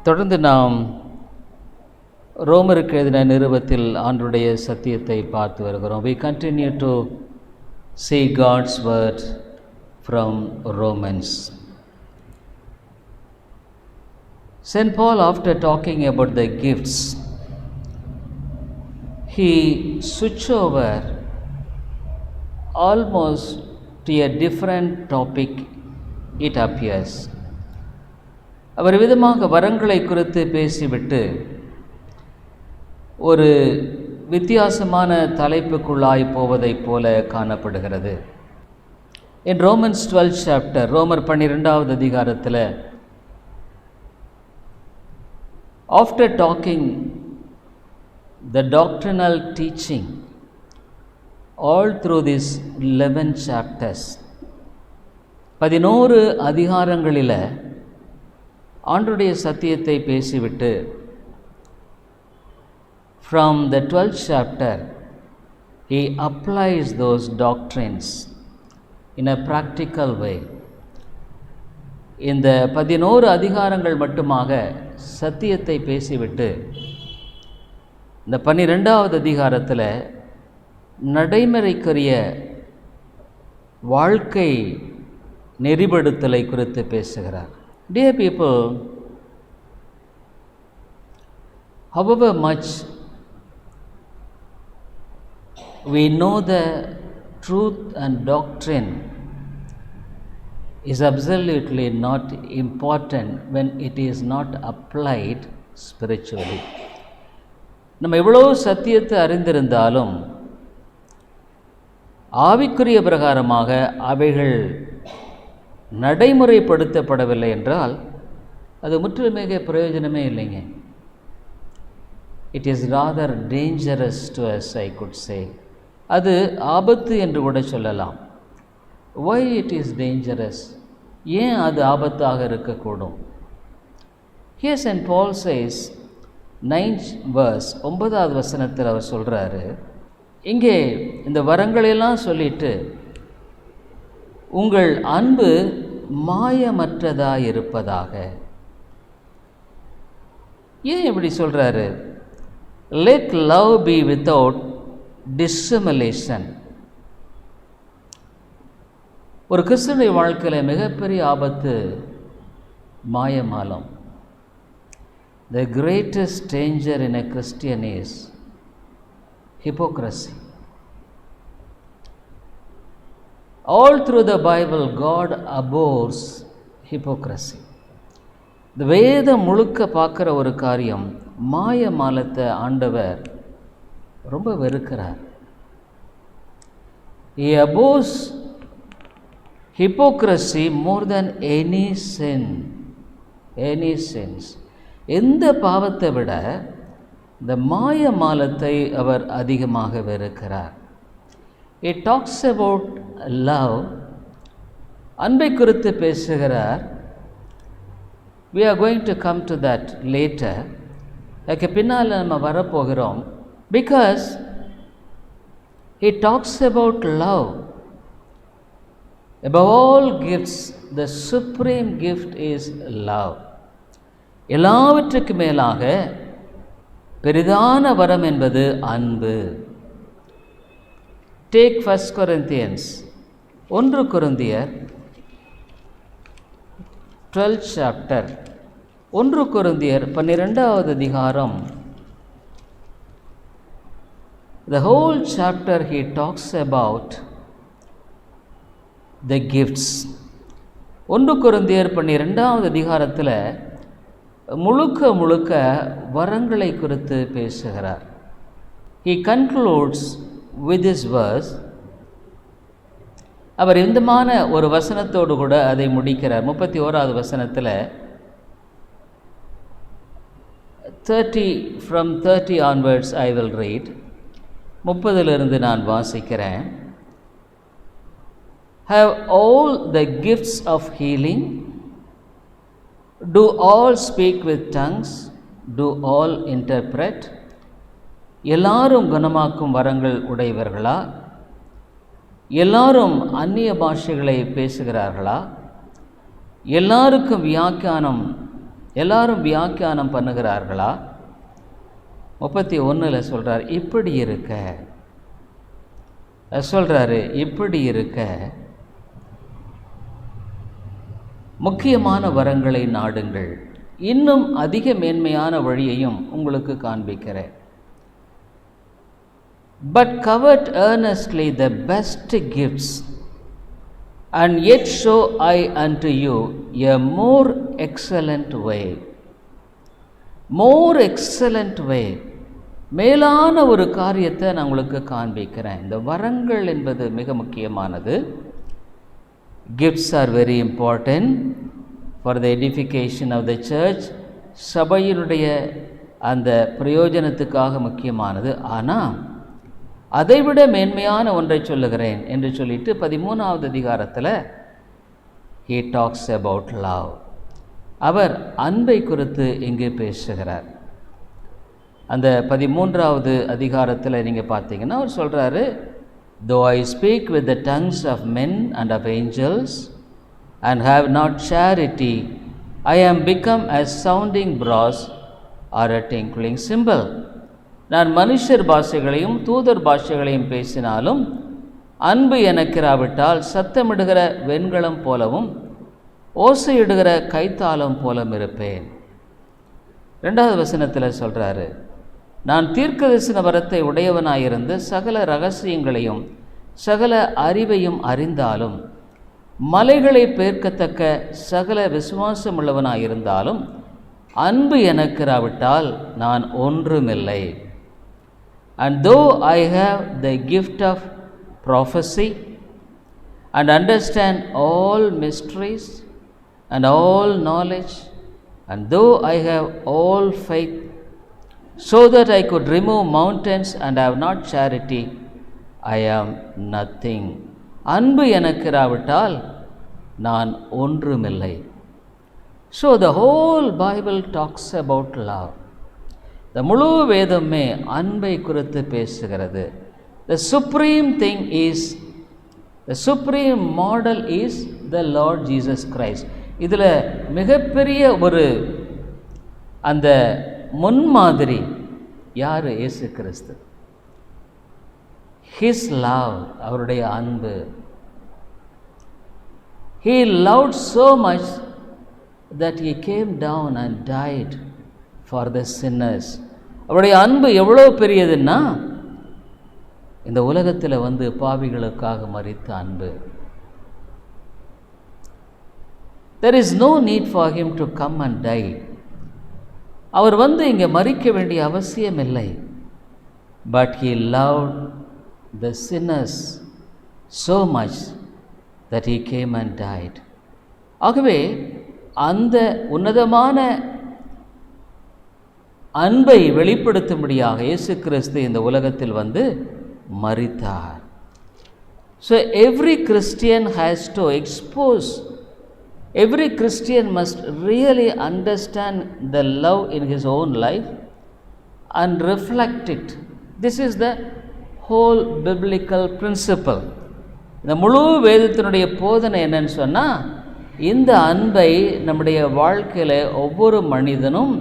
தொடர்ந்து நாம் ரோமருக்கு எழுதின நிருபத்தில் ஆண்டவருடைய சத்தியத்தை பார்த்து வருகிறோம். We continue to see God's word from Romans. St. Paul, after talking about the gifts, he switched over almost to a different topic, it appears. அவர் விதமாக வரங்களை குறித்து பேசிவிட்டு ஒரு வித்தியாசமான தலைப்புக்குள்ளாய் போவதைப் போல காணப்படுகிறது. In Romans 12 chapter, ரோமர் 12வது அதிகாரத்தில், after talking the doctrinal teaching all through these 11 chapters, 11 அதிகாரங்களில் ஆண்டவருடைய சத்தியத்தை பேசிவிட்டு from the 12th chapter he applies those doctrines in a practical way. இந்த 11 அதிகாரங்கள் மட்டுமாக சத்தியத்தை பேசிவிட்டு இந்த 12வது அதிகாரத்தில் நடைமுறைக்குரிய வாழ்க்கை நெறிப்படுத்தலை குறித்து பேசுகிறார். Dear people, however much we know the truth and doctrine is absolutely not important when it is not applied spiritually. நம்ம எவ்வளோ சத்தியத்தை அறிந்திருந்தாலும் ஆவிக்குரிய பிரகாரமாக அவைகள் நடைமுறைப்படுத்தப்படவில்லை என்றால் அது முற்றிலுமே பிரயோஜனமே இல்லைங்க. It is rather dangerous to us, I could say. அது ஆபத்து என்று கூட சொல்லலாம். Why it is dangerous? ஏன் அது ஆபத்தாக இருக்கக்கூடும்? Here Saint Paul says 9th verse, 9வது வசனத்தில் அவர் சொல்கிறாரு, இங்கே இந்த வரங்களெல்லாம் சொல்லிட்டு உங்கள் அன்பு மாயமற்றதாக இருப்பதாக. ஏன் இப்படி சொல்கிறாரு? Let love be without dissimulation. ஒரு கிறிஸ்தவனுடைய வாழ்க்கையில் மிகப்பெரிய ஆபத்து மாயமாலம். The greatest danger in a Christian is hypocrisy. All through the Bible, God abhors hypocrisy. இந்த வேதம் முழுக்க பார்க்குற ஒரு காரியம், மாயமாலத்தை ஆண்டவர் ரொம்ப வெறுக்கிறார். He abhors hypocrisy more than any sin. Any sins. எந்த பாவத்தை விட இந்த மாயமாலத்தை அவர் அதிகமாக வெறுக்கிறார். He talks about love. அன்பை குறித்து பேசுகிறார். We are going to come to that later. அதுக்கு பின்னால் நம்ம வரப்போகிறோம். Because he talks about love. Above all gifts, the supreme gift is love. எல்லாவற்றுக்கு மேலாக பெரிதான வரம் என்பது அன்பு. Take 1 Corinthians, 1 கொரிந்தியர் 12th chapter, 1 கொரிந்தியர் 12வது அதிகாரம். The whole chapter he talks about the gifts. 1 கொரிந்தியர் 12வது அதிகாரத்தில் முழுக்க வரங்களை குறித்து பேசுகிறார். He concludes with this verse. அவர் இந்தமான ஒரு வசனத்தோடு கூட அதை முடிக்கிறார். 31வது வசனத்தில் 30 onwards I will read. 30லிருந்து நான் வாசிக்கிறேன். Have all the gifts of healing? Do all speak with tongues? Do all interpret? எல்லாரும் குணமாக்கும் வரங்கள் உடையவர்களா? எல்லாரும் அந்நிய பாஷைகளை பேசுகிறார்களா? எல்லாருக்கும் வியாக்கியானம் எல்லாரும் வியாக்கியானம் பண்ணுகிறார்களா? 31 சொல்கிறார், இப்படி இருக்க சொல்கிறாரு, இப்படி இருக்க முக்கியமான வரங்களை நாடுங்கள், இன்னும் அதிக மேன்மையான வழியையும் உங்களுக்கு காண்பிக்கிறேன். But covet earnestly the best gifts, and yet show I unto you a more excellent way. More excellent way. மேலான ஒரு காரியத்தை நான் உங்களுக்கு காண்பிக்கிறேன். இந்த வரங்கள் என்பது மிக முக்கியமானது. Gifts are very important for the edification of the church. சபையினுடைய அந்த பிரயோஜனத்துக்காக முக்கியமானது. ஆனால் அதைவிட மேன்மையான ஒன்றை சொல்லுகிறேன் என்று சொல்லிட்டு 13வது அதிகாரத்தில் he talks about love. அவர் அன்பை குறித்து இங்கே பேசுகிறார். அந்த 13வது அதிகாரத்தில் நீங்கள் பார்த்தீங்கன்னா அவர் சொல்கிறாரு, though I speak with the tongues of men and of angels and have not charity, I am become as sounding brass or a tinkling cymbal. நான் மனுஷர் பாஷைகளையும் தூதர் பாஷைகளையும் பேசினாலும் அன்பு எனக்கிராவிட்டால் சத்தமிடுகிற வெண்கலம் போலவும் ஓசையிடுகிற கைத்தாளம் போலும் இருப்பேன். 2வது வசனத்தில் சொல்கிறாரு, நான் தீர்க்கதரிசன வரத்தை உடையவனாயிருந்து சகல இரகசியங்களையும் சகல அறிவையும் அறிந்தாலும் மலைகளை பேர்க்கத்தக்க சகல விசுவாசம் உள்ளவனாயிருந்தாலும் அன்பு எனக்கிராவிட்டால் நான் ஒன்றுமில்லை. And though I have the gift of prophecy and understand all mysteries and all knowledge, and though I have all faith, so that I could remove mountains and have not charity, I am nothing. அன்பு எனக்கிராவிட்டால் நான் ஒன்றுமில்லை. So the whole Bible talks about love. இந்த முழு வேதமே அன்பை குறித்து பேசுகிறது. The supreme thing is, the supreme model is the Lord Jesus Christ. இதில் மிகப்பெரிய ஒரு அந்த முன்மாதிரி யார்? இயேசு கிறிஸ்து. His love, அவருடைய அன்பு. He loved so much that he came down and died for the sinners. அவருடைய அன்பு எவ்வளோ பெரியதுன்னா இந்த உலகத்தில் வந்து பாவிகளுக்காக மரித்த அன்பு. There is no need for him to come and die. அவர் வந்து இங்கே மரிக்க வேண்டிய அவசியம் இல்லை. But he loved the sinners so much that he came and died. ஆகவே அந்த உன்னதமான அன்பை வெளிப்படுத்தும்படியாக இயேசு கிறிஸ்து இந்த உலகத்தில் வந்து மரித்தார். So every Christian has to expose, every Christian must really understand the love in his own life and reflect it. This is the whole biblical principle. இந்த முழு வேதத்தினுடைய போதனை என்னன்னு சொன்னால், இந்த அன்பை நம்முடைய வாழ்க்கையில் ஒவ்வொரு மனிதனும்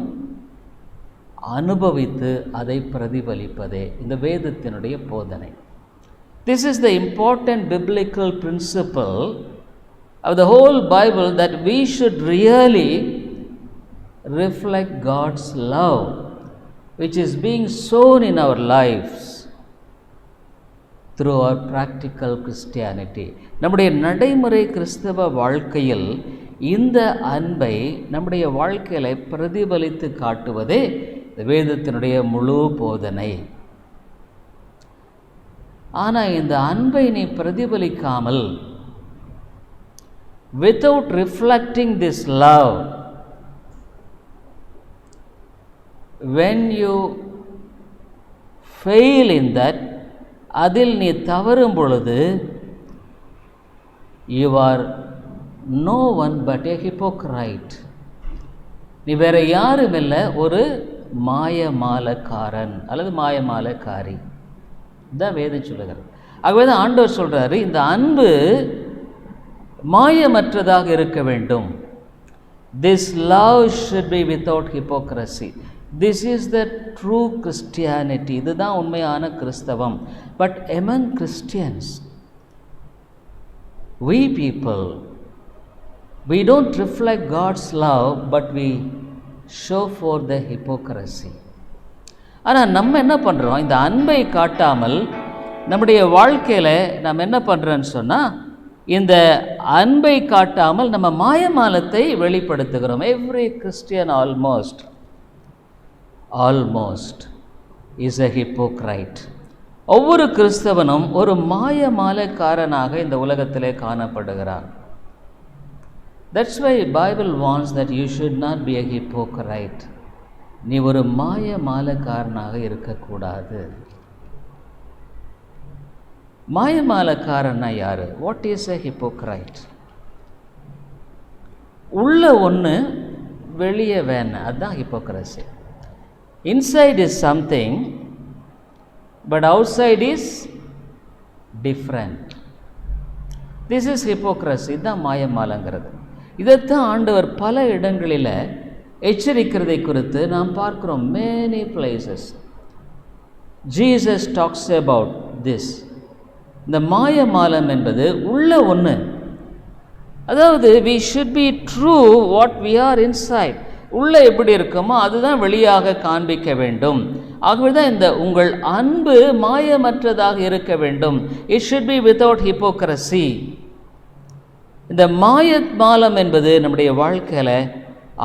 அனுபவித்து அதை பிரதிபலிப்பதே இந்த வேதத்தினுடைய போதனை. This is the important biblical principle of the whole Bible, that we should really reflect God's love which is being sown in our lives through our practical Christianity. நம்முடைய நடைமுறை கிறிஸ்தவ வாழ்க்கையில் இந்த அன்பை நம்முடைய வாழ்க்கையில பிரதிபலித்து காட்டுவதே வேதத்தினுடைய முழு போதனை. ஆனால் இந்த அன்பை நீ பிரதிபலிக்காமல், without reflecting this love, when you fail in that, அதில் நீ தவறும் பொழுது, you are no one but a hypocrite. நீ வேற யாரும் இல்லை, ஒரு மாயமாலக்காரன் அல்லது மாயமாலக்காரி. இதான் வேதம் சொல்லுகிறது. ஆகவே தான் ஆண்டவர் சொல்கிறாரு, இந்த அன்பு மாயமற்றதாக இருக்க வேண்டும். This love should be without hypocrisy. This is the true Christianity. இதுதான் உண்மையான கிறிஸ்தவம். But among Christians, we people, we don't reflect God's love, but we show for the hypocrisy. ஆனால் நம்ம என்ன பண்ணுறோம், இந்த அன்பை காட்டாமல் நம்முடைய வாழ்க்கையில் நம்ம என்ன பண்ணுறோன்னு சொன்னால், இந்த அன்பை காட்டாமல் நம்ம மாயமாலத்தை வெளிப்படுத்துகிறோம். Every Christian almost is a hypocrite. ஒவ்வொரு கிறிஸ்தவனும் ஒரு மாயமாலக்காரனாக இந்த உலகத்திலே காணப்படுகிறான். That's why Bible wants that you should not be a hypocrite. நீ ஒரு மாயமாலக்காரனாக இருக்கக்கூடாது. மாயமாலக்காரன்னா யாரு? What is a hypocrite? உள்ள ஒன்று வெளியே வேணாம், அதுதான் hypocrisy. Inside is something but outside is different. This is hypocrisy. இதுதான் மாயமாலங்கிறது. இதைத்தான் ஆண்டவர் பல இடங்களில் எச்சரிக்கிறதை குறித்து நாம் பார்க்கிறோம். many places Jesus talks about this. இந்த மாயமாலம் என்பது உள்ள ஒன்று. அதாவது we should be true what we are inside. உள்ள எப்படி இருக்குமோ அதுதான் வெளியாக காண்பிக்க வேண்டும். ஆகவே தான் இந்த உங்கள் அன்பு மாயமற்றதாக இருக்க வேண்டும். it should be without hypocrisy. இந்த மாயமாலம் என்பது நம்முடைய வாழ்க்கையில்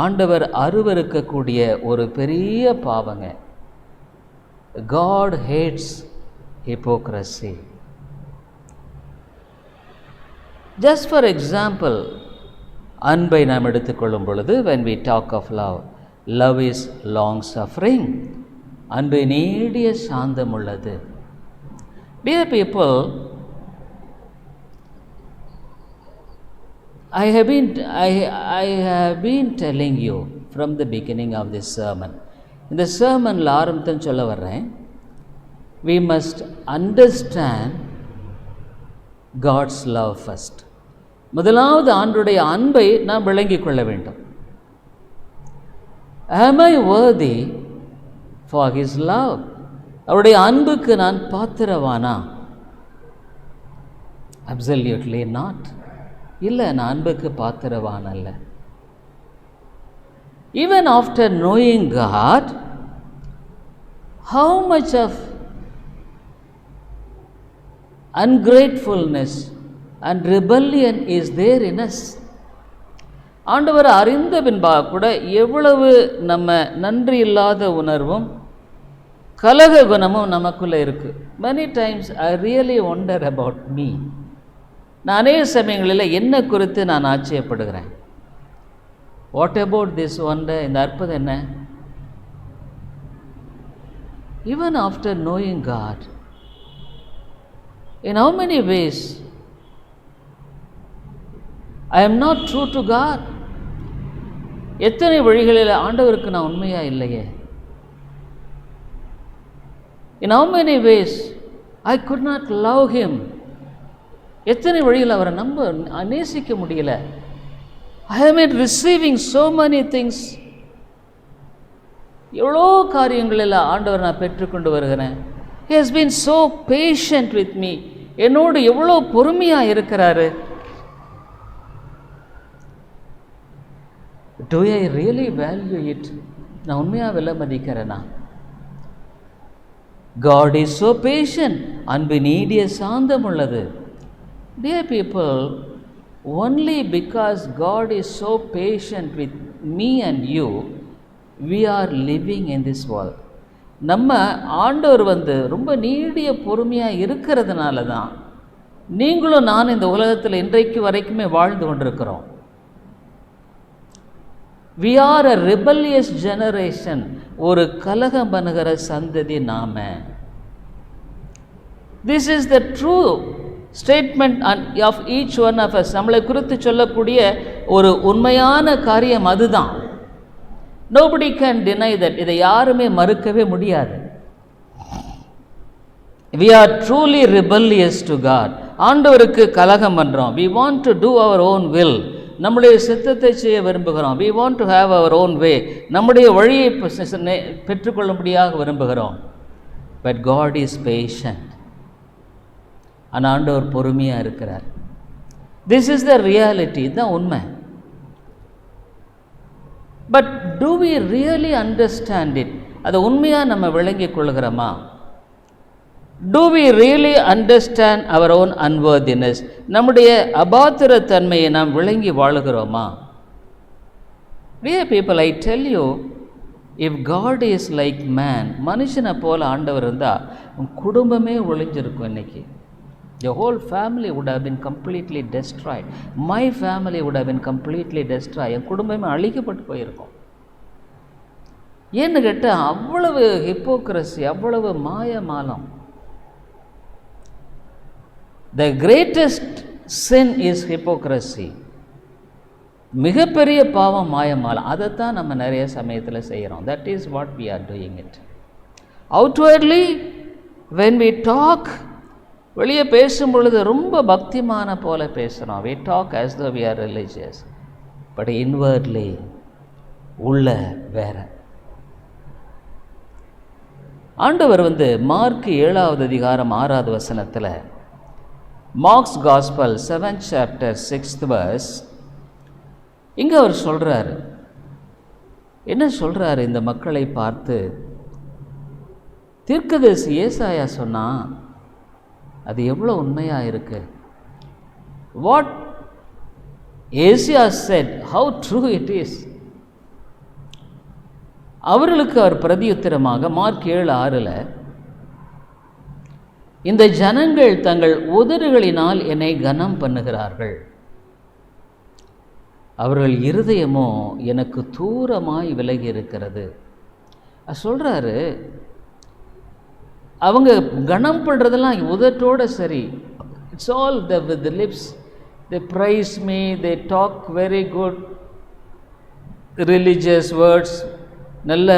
ஆண்டவர் அருவருக்கக்கூடிய ஒரு பெரிய பாவங்க. God hates hypocrisy. Just for example, அன்பை நாம் எடுத்துக்கொள்ளும் பொழுது, when we talk of love is long suffering. அன்பு நீடிய சாந்தம் உள்ளது. Dear people, I have been telling you from the beginning of this sermon. இந்த sermonல ஆரம்பத்தில் சொல்ல வர்றேன், we must understand God's love first. முதலாவது ஆண்டவருடைய அன்பை நாம் விளங்கிக் கொள்ள வேண்டும். Am I worthy for his love? அவருடைய அன்புக்கு நான் பாத்திரவானா? Absolutely not. இல்லை, நான் அன்புக்கு பாத்திரவான் அல்ல. Even after knowing God, how much of ungratefulness and rebellion is there in us? ஆண்டவர் அறிந்த பின்பாக கூட எவ்வளவு நம்ம நன்றி இல்லாத உணர்வும் கலக குணமும் நமக்குள்ளே இருக்கு. Many times I really wonder about me. நான் அநேக சமயங்களில் என்ன குறித்து நான் ஆச்சரியப்படுகிறேன். What about this wonder? இந்த அற்புதம் என்ன? Even after knowing God, in how many ways I am not true to God. எத்தனை வழிகளில் ஆண்டவருக்கு நான் உண்மையா இல்லையே. In how many ways I could not love him. எத்தனை வழியில் அவரை நேசிக்க முடியல. I have been receiving so many things. எவ்வளோ காரியங்களில் ஆண்டவர் நான் பெற்றுக்கொண்டு வருகிறேன். He has been so patient with me. என்னோடு எவ்வளோ பொறுமையாக இருக்கிறாரு. Do I really value it? நான் உண்மையாக விலை மதிக்கிறேனா? God is so patient. அன்பு நீடிய சாந்தம் உள்ளது. Dear people, only because God is so patient with me and you, we are living in this world. நம்ம ஆண்டவர் ரொம்ப நீடிய பொறுமையாக இருக்கிறதுனால தான் நீங்களும் நான் இந்த உலகத்தில் இன்றைக்கு வரைக்குமே வாழ்ந்து கொண்டிருக்கிறோம். We are a rebellious generation. ஒரு கலகம் பண்ணுகிற சந்ததி நாம. This is the true statement of each one of us. நம்மளை குறித்து சொல்லக்கூடிய ஒரு உண்மையான காரியம் அதுதான். Nobody can deny that. இதை யாருமே மறுக்கவே முடியாது. We are truly rebellious to God. ஆண்டவருக்கு கலகம் பண்றோம். We want to do our own will. நம்முடைய சித்தத்தை செய்ய விரும்புகிறோம். we want to have our own way. நம்முடைய வழியை பெற்றுக்கொள்ளும்படியாக விரும்புகிறோம். but God is patient. ஆனால் ஆண்டவர் பொறுமையாக இருக்கிறார். this is the reality. இதுதான் உண்மை. but do we really understand it? அதை உண்மையாக நம்ம விளங்கிக் கொள்கிறோமா? do we really understand our own unworthiness? நம்முடைய அபாத்திரத்தன்மையை நாம் விளங்கி வாழுகிறோமா? dear people, I tell you, if God is like man, மனுஷனை போல ஆண்டவர் இருந்தால் உன் குடும்பமே ஒழிஞ்சிருக்கும். இன்னைக்கு the whole family would have been completely destroyed. my family would have been completely destroyed. என் குடும்பமே அழிக்கப்பட்டு போயிருக்கும். ஏன்னு கேட்டால் அவ்வளவு ஹிப்போக்ரசி, அவ்வளவு மாயமாலம். the greatest sin is hypocrisy. மிகப்பெரிய பாவம் மாயமாலம். அதைத்தான் நம்ம நிறைய சமயத்தில் செய்கிறோம். that is what we are doing it. outwardly when we talk, வெளியே பேசும் பொழுது ரொம்ப பக்திமான போல பேசுகிறோம். we talk as though we are religious, but inwardly உள்ள வேற. ஆண்டவர் மார்க் 7வது அதிகாரம் 6வது வசனத்தில், marks gospel 7th chapter 6th verse, இங்கே அவர் சொல்கிறாரு, என்ன சொல்கிறாரு இந்த மக்களை பார்த்து? தீர்க்கதரிசி ஏசாயா சொன்னால் அது எவ்வளோ உண்மையாக இருக்கு. What Asia said, how true it is. அவர்களுக்கு அவர் பிரதியுத்தரமாக மார்க் 7:6, இந்த ஜனங்கள் தங்கள் உதடுகளினால் என்னை கனம் பண்ணுகிறார்கள், அவர்கள் இருதயமோ எனக்கு தூரமாய் விலகி இருக்கிறது. சொல்கிறாரு, அவங்க கனம் பண்ணுறதெல்லாம் உதட்டோட சரி. It's all the lips. they praise me, they talk very good religious words. நல்ல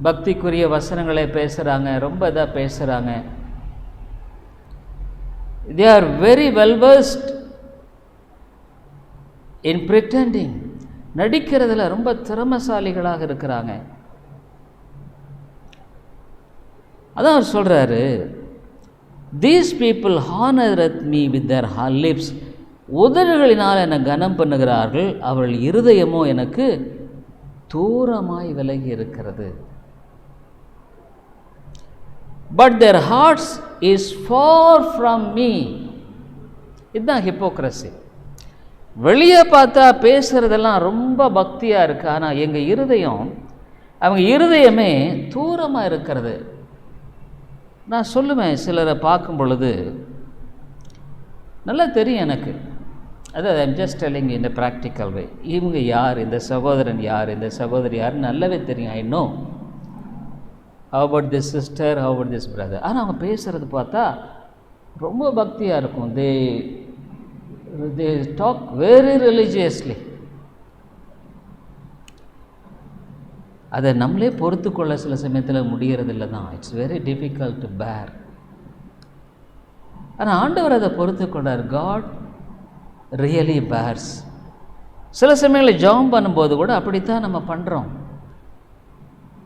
பக்திக்குரிய வசனங்களை பேசுகிறாங்க, ரொம்ப இதாக பேசுகிறாங்க. they are very well versed in pretending. நடிக்கிறதுல ரொம்ப திறமசாலிகளாக இருக்கிறாங்க. அதான் அவர் சொல்கிறாரு, these people honoreth me with their lips. உதடுகளினால் என்னை கனம் பண்ணுகிறார்கள், அவர்கள் இருதயமோ எனக்கு தூரமாய் விலகி இருக்கிறது. but their hearts is far from me. இதுதான் ஹிப்போக்ரசி. வெளியே பார்த்தா பேசுகிறதெல்லாம் ரொம்ப பக்தியாக இருக்குது, ஆனால் எங்கள் இருதயம், அவங்க இருதயமே தூரமாக இருக்கிறது. நான் சொல்லுவேன், சிலரை பார்க்கும் பொழுது நல்லா தெரியும் எனக்கு. அதாவது I'm just telling in a practical way. இவங்க யார், இந்த சகோதரன் யார், இந்த சகோதரி யார் நல்லாவே தெரியும். I know how about this sister, how about this brother. ஆனால் அவங்க பேசுகிறது பார்த்தா ரொம்ப பக்தியாக இருக்கும். they talk very religiously. அதை நம்மளே பொறுத்து கொள்ள சில சமயத்தில் முடிகிறதில்ல தான். இட்ஸ் வெரி டிஃபிகல்ட் டு பேர். ஆனால் ஆண்டவர் அதை பொறுத்து கொண்டார். God really bears. சில சமயங்களில் ஜெபம் பண்ணும்போது கூட அப்படித்தான் நம்ம பண்ணுறோம்.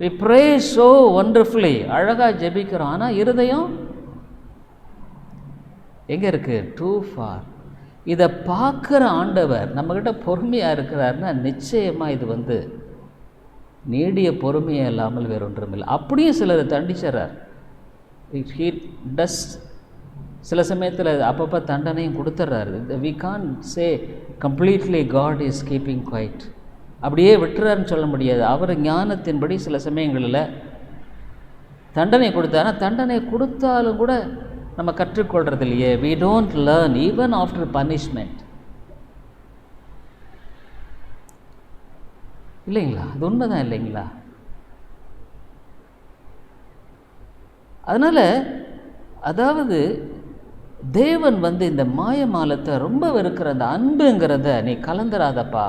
we pray so wonderfully, அழகாக ஜெபிக்கிறோம், ஆனால் இருதயம் எங்கே இருக்குது? too far. இதை பார்க்குற ஆண்டவர் நம்மக்கிட்ட பொறுமையாக இருக்கிறாருன்னா நிச்சயமாக இது நீடிய பொறுமையே இல்லாமல் வேறொன்றும் இல்லை. அப்படியும் சிலர் தண்டிச்சிடறார். he does. சில சமயத்தில் அப்பப்போ தண்டனையும் கொடுத்துட்றாரு. we can't say completely God is keeping quiet. அப்படியே விட்டுறாருன்னு சொல்ல முடியாது. அவர் ஞானத்தின்படி சில சமயங்களில் தண்டனை கொடுத்தாருன்னா, தண்டனை கொடுத்தாலும் கூட நம்ம கற்றுக்கொள்கிறது இல்லையே. we don't learn even after punishment. இல்லைங்களா? அது உண்மைதான் இல்லைங்களா? அதனால் அதாவது தேவன் இந்த மாயமாலத்தை ரொம்ப வெறுக்கிற அந்த அன்புங்கிறத நீ கலந்துராதப்பா.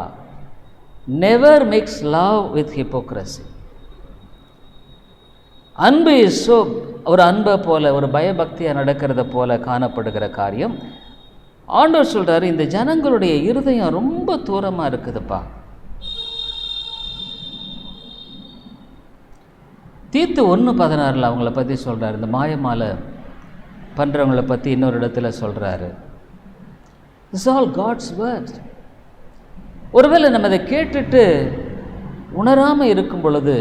Never mix love with hypocrisy. அன்பு இஸ் ஸோ, ஒரு அன்பை போல, ஒரு பயபக்தியாக நடக்கிறத போல காணப்படுகிற காரியம். ஆண்டவர் சொல்கிறாரு, இந்த ஜனங்களுடைய இருதயம் ரொம்ப தூரமாக இருக்குதுப்பா. தீத்து 1:16 அவங்கள பற்றி சொல்கிறார். இந்த மாயமாலை பண்ணுறவங்கள பற்றி இன்னொரு இடத்துல சொல்கிறாரு. It's all God's word. ஒருவேளை நம்ம அதை கேட்டுட்டு உணராமல் இருக்கும் பொழுது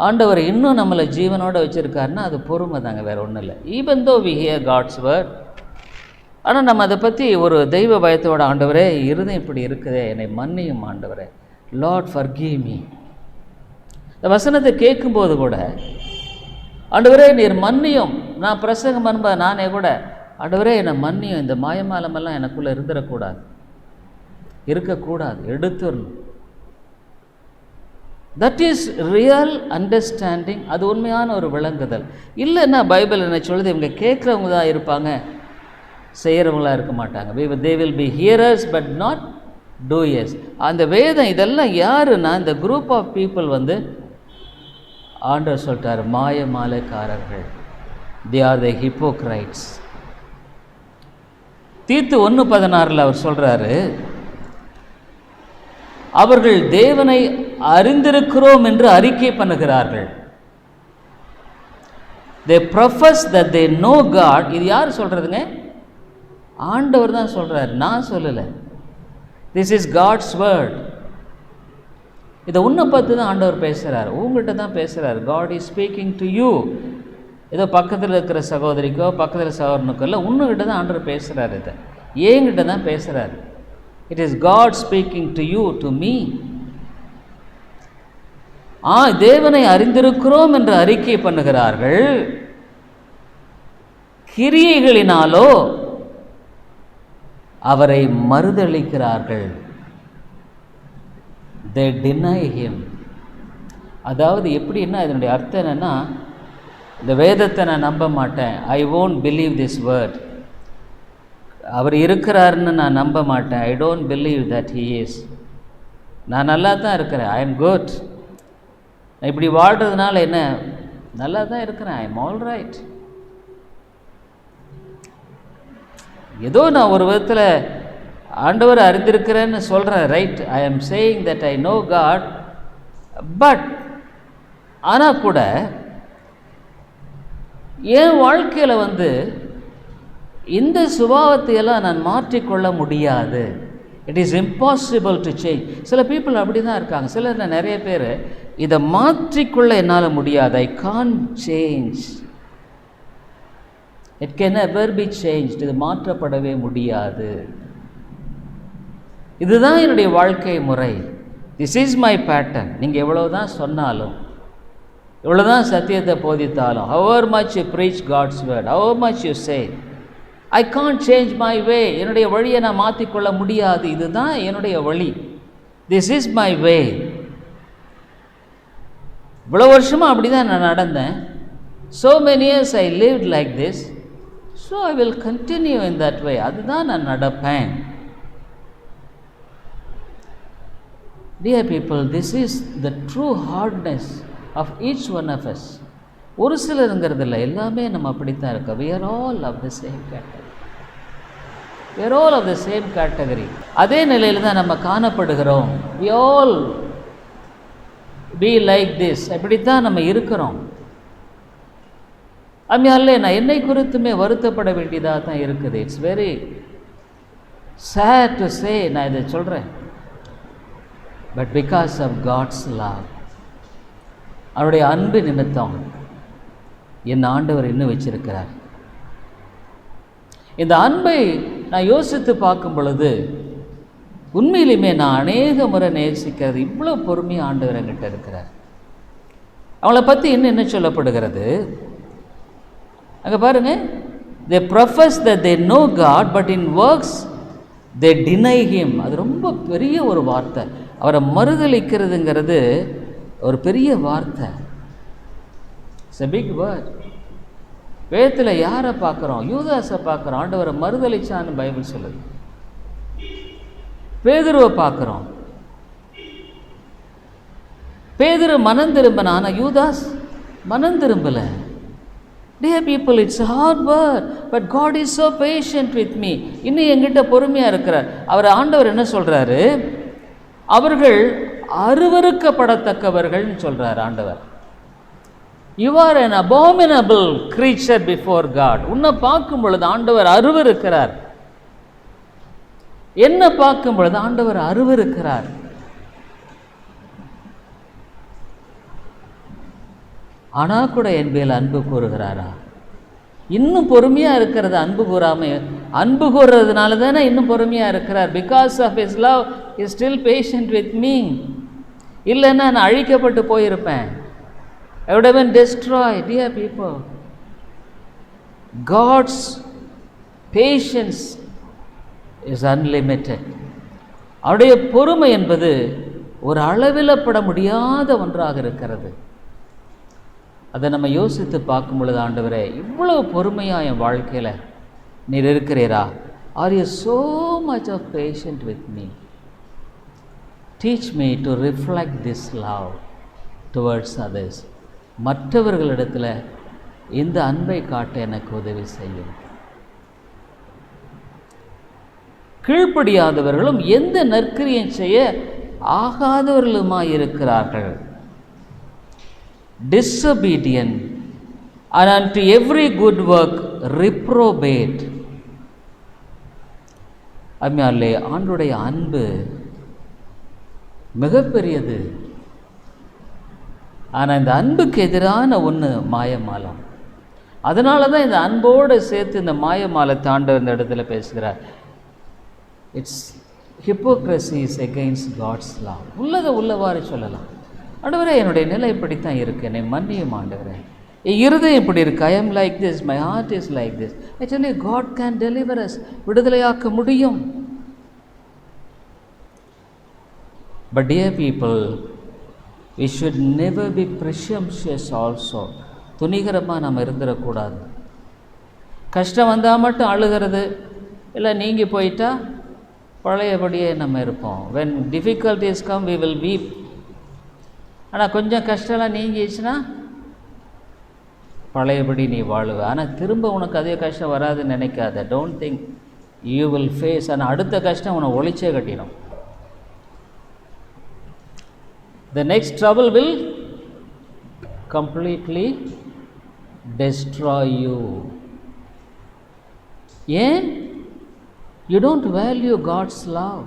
ஆண்டவர் இன்னும் நம்மளை ஜீவனோடு வச்சுருக்காருன்னா அது பொறுமை தாங்க, வேறு ஒன்றும் இல்லை. Even though we here God's word, ஆனால் நம்ம அதை பற்றி ஒரு தெய்வ பயத்தோட, ஆண்டவரே இருதயம் இப்படி இருக்குதே, என்னை மன்னியும் ஆண்டவரே, லார்ட் ஃபர்கிவ் மீ. இந்த வசனத்தை கேட்கும்போது கூட, ஆண்டவரே நீர் மன்னியும், நான் பிரசங்கம் பண்ணும்ப நானே கூட, ஆண்டவரே என்னை மன்னியும், இந்த மாயமாலமெல்லாம் எனக்குள்ளே இருந்துடக்கூடாது, இருக்கக்கூடாது, எடுத்துடணும். That is real understanding. அது உண்மையான ஒரு விளங்குதல். இல்லைன்னா பைபிள் என்ன சொல்லுது, இவங்க கேட்குறவங்க தான் இருப்பாங்க, செய்கிறவங்களாக இருக்க மாட்டாங்க. They will be hearers but not doers. அந்த வேதம் இதெல்லாம் யாருன்னா இந்த குரூப் ஆஃப் பீப்புள் ஆண்டவர் சொல்லிட்டார், மாய மாலைக்காரர்கள். They are the hypocrites. தீத்து 1:16 அவர் சொல்கிறாரு, அவர்கள் தேவனை அறிந்திருக்கிறோம் என்று அறிக்கை பண்ணுகிறார்கள். they profess that they know God. இது யார் சொல்கிறதுங்க? ஆண்டவர் தான் சொல்கிறார், நான் சொல்லலை. this is God's word. இதை உன்னை பார்த்து தான் ஆண்டவர் பேசுகிறார், உங்கள்கிட்ட தான் பேசுகிறார். God is speaking to you. ஏதோ பக்கத்தில் இருக்கிற சகோதரிக்கோ பக்கத்தில் சகோதரனுக்கோ இல்லை, உன்னுக்கிட்ட தான் ஆண்டவர் பேசுகிறார். இதை ஏங்கிட்ட தான் பேசுகிறார். It is God speaking to you, to me. தேவனை அறிந்திருக்கிறோம் என்று அறிக்கை பண்ணுகிறார்கள், கிரியைகளினாலோ அவரை மறுதலிக்கிறார்கள். they deny him. அதாவது எப்படின்னா, இதனுடைய அர்த்தம் என்னன்னா, இந்த வேதத்தை நான் நம்ப மாட்டேன், I won't believe this word. அவர் இருக்கிறாருன்னு நான் நம்ப மாட்டேன், I don't believe that he is. நான் நல்லா தான் இருக்கிறேன், ஐ எம் குட். நான் இப்படி வாழ்கிறதுனால என்ன, நல்லா தான் இருக்கிறேன், ஐ எம் ஆல் ரைட். ஏதோ நான் ஒரு விதத்தில் ஆண்டவர் அறிந்திருக்கிறேன்னு சொல்கிறேன், right, I am saying that I know God. But ஆனால் கூட என் வாழ்க்கையில் இந்த சுபாவத்தையெல்லாம் நான் மாற்றிக்கொள்ள முடியாது. It is impossible to change. சில பீப்புள் அப்படி தான் இருக்காங்க. சிலர் நிறைய பேர் இதை மாற்றிக்கொள்ள என்னால் முடியாது, I can't change. It can never be changed. இது மாற்றப்படவே முடியாது. இதுதான் என்னுடைய வாழ்க்கை முறை. This is my pattern. நீங்கள் எவ்வளோதான் சொன்னாலும், எவ்வளோதான் சத்தியத்தை போதித்தாலும், however much you preach God's word, however much you say, I can't change my way. என்னுடைய வழியை நான் மாற்றிக்கொள்ள முடியாது. இதுதான் என்னுடைய வழி. This is my way. இவ்வளோ வருஷமாக அப்படி தான் நான் நடந்தேன். So many years I lived like this, so I will continue in that way. அதுதான் நான் நடப்பேன். Dear people, this is the true hardness of each one of us. ஒரு சிலருங்கிறது இல்லை, எல்லாமே நம்ம அப்படித்தான் இருக்கோம். We are all of the same category. We are all of the same category. அதே நிலையில் தான் நம்ம காணப்படுகிறோம். We all be like this. அப்படித்தான் நம்ம இருக்கிறோம். அம்மையாலே நான் என்னை குறித்துமே வருத்தப்பட வேண்டியதாக தான் இருக்குது. It's very sad to say, நான் இதை சொல்கிறேன். But because of God's love, அவருடைய அன்பு நிமித்தம் என் ஆண்டவர் இன்னும் வச்சிருக்கிறார். இந்த அன்பை நான் யோசித்து பார்க்கும் பொழுது உண்மையிலுமே நான் அநேக முறை நேசிக்கிறது, இவ்வளோ பொறுமையாக ஆண்டவர் என்கிட்ட இருக்கிறார். அவங்கள பற்றி இன்னும் என்ன சொல்லப்படுகிறது அங்கே பாருங்கள். they profess that they know God but in works they deny him. அது ரொம்ப பெரிய ஒரு வார்த்தை. அவரை மறுதலிக்கிறதுங்கிறது ஒரு பெரிய வார்த்தை. It's a big word. வேதத்தில் யாரை பார்க்குறோம்? யூதாஸை பார்க்குறோம். ஆண்டவரை மறுதலிச்சான்னு பைபிள் சொல்லுது. பேதுருவை பார்க்குறோம். பேதுரு மனம் திரும்பினா, ஆனால் யூதாஸ் மனம் திரும்பலை. Dear people, it's a hard word, but God is so patient with me. இன்னும் என்கிட்ட பொறுமையாக இருக்கிறார். அவர் ஆண்டவர் என்ன சொல்கிறாரு? அவர்கள் அருவருக்கப்படத்தக்கவர்கள்னு சொல்கிறார் ஆண்டவர். You are an abominable creature before God. உன்னை பார்க்கும் பொழுது ஆண்டவர் அருவருக்கிறார். என்ன பார்க்கும் பொழுது ஆண்டவர் அருவருக்கிறார். ஆனால் கூட என் மேல் அன்பு கூறுகிறாரா? இன்னும் பொறுமையாக இருக்கிறது அன்பு கூறாமல், அன்பு கூறுறதுனால தானே இன்னும் பொறுமையாக இருக்கிறார். Because of his love is still patient with me. இல்லைன்னா நான் அழிக்கப்பட்டு போயிருப்பேன். I would have been destroyed. Dear people, God's patience is unlimited. அவருடைய பொறுமை என்பது ஒரு அளவிலப்பட முடியாத ஒன்றாக இருக்கிறது. அதை நம்ம யோசித்து பார்க்கும் பொழுது, ஆண்டவரே, இவ்வளவு பொறுமையாக என் வாழ்க்கையில் நீர் இருக்கிறீரா? Are you so much of patient with me? Teach me to reflect this love towards others. மற்றவர்களிடத்தில் இந்த அன்பை காட்ட எனக்கு உதவி செய்யும். கீழ்ப்படியாதவர்களும் எந்த நற்கிரியம் செய்ய ஆகாதவர்களுமாய் இருக்கிறார்கள். Disobedient and unto every good work reprobate. அம்மையாலே, ஆண்டுடைய அன்பு மிகப்பெரியது. ஆனால் இந்த அன்புக்கு எதிரான ஒன்று மாயமாலம். அதனால தான் இந்த அன்போடு சேர்த்து இந்த மாயமாலத்தை ஆண்டவர் இந்த இடத்துல பேசுகிறார். It's hypocrisy is against God's law. உள்ளதை உள்ளவாறு சொல்லலாம். ஆண்டவரே, என்னுடைய நிலை இப்படித்தான் இருக்கு, என்னை மன்னியும் ஆண்டவரே. என் இருதயம் இப்படி இருக்கு. I am like this, my heart is like this. Actually God can deliver us. விடுதலையாக்க முடியும். But dear people, we should never be presumptuous also. துணிகரமாக நம்ம இருந்துடக்கூடாது. கஷ்டம் வந்தால் மட்டும் அழுகிறது, இல்லை நீங்கி போயிட்டா பழையபடியே நம்ம இருப்போம். when difficulties come we will weep. ஆனால் கொஞ்சம் கஷ்டம்லாம் நீங்கிடுச்சுன்னா பழையபடி நீ வாழுவ. ஆனால் திரும்ப உனக்கு அதே கஷ்டம் வராதுன்னு நினைக்காத. Don't think you will face. ஆனால் அடுத்த கஷ்டம் உன்னை ஒளிச்சே கட்டிடும். The next trouble will completely destroy you. ஏன்? You don't value God's love.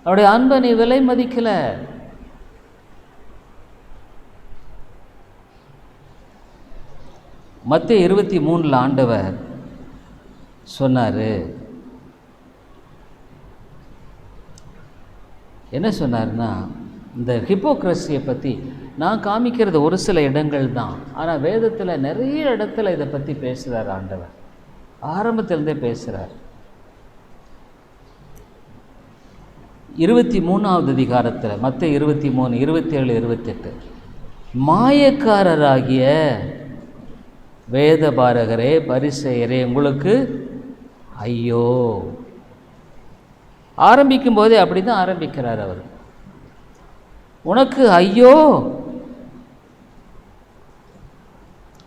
அவருடைய அன்பை நீ விலை மதிக்கல. மத்தேயு 23 ஆண்டவர் சொன்னார். என்ன சொன்னார்னா, இந்த ஹிப்போக்ரஸியை பற்றி நான் காமிக்கிறது ஒரு சில இடங்கள் தான். ஆனால் வேதத்தில் நிறைய இடத்துல இதை பற்றி பேசுகிறார் ஆண்டவர். ஆரம்பத்திலேருந்தே பேசுகிறார். 23வது அதிகாரத்தில் மத்தேயு 23, 27, 28 மாயக்காரராகிய வேதபாரகரே, பரிசேயரே, உங்களுக்கு ஐயோ. ஆரம்பிக்கும் போதே அப்படி தான் ஆரம்பிக்கிறார் அவர். உனக்கு ஐயோ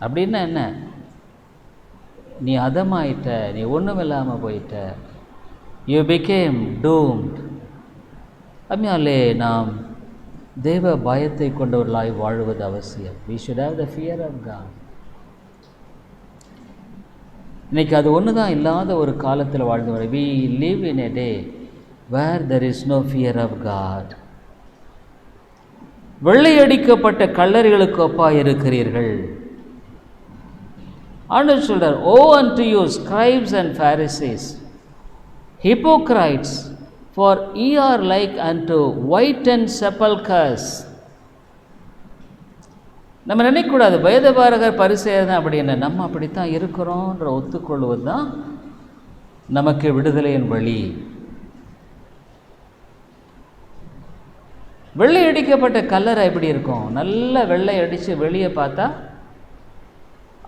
அப்படின்னா என்ன? நீ அதமாயிட்ட, நீ ஒன்றும் இல்லாமல் போயிட்ட. You became doomed. அம்மையாலே, நாம் தெய்வ பயத்தை கொண்டவர்களாய் வாழ்வது அவசியம். we should have the fear of God. இன்னைக்கு அது ஒன்று தான் இல்லாத ஒரு காலத்தில் வாழ்ந்து வர. we live in a day where there is no fear of God. வெள்ளையடிக்கப்பட்ட கல்லறைகளுக்கு ஒப்பாய் இருக்கிறீர்கள். ஆண்டவர் சொல்றார், ஓ unto you scribes and Pharisees, hypocrites, for ye are like unto whitened sepulchres. நம்ம நினைக்கக்கூடாது வேதபாரகர் பரிசேயர் தான் அப்படின்னு. நம்ம அப்படித்தான் இருக்கிறோன்ற ஒத்துக்கொள்வது தான் நமக்கு விடுதலையின் வழி. வெள்ளை அடிக்கப்பட்ட கல்லறை எப்படி இருக்கும்? நல்ல வெள்ளை அடித்து வெளியே பார்த்தா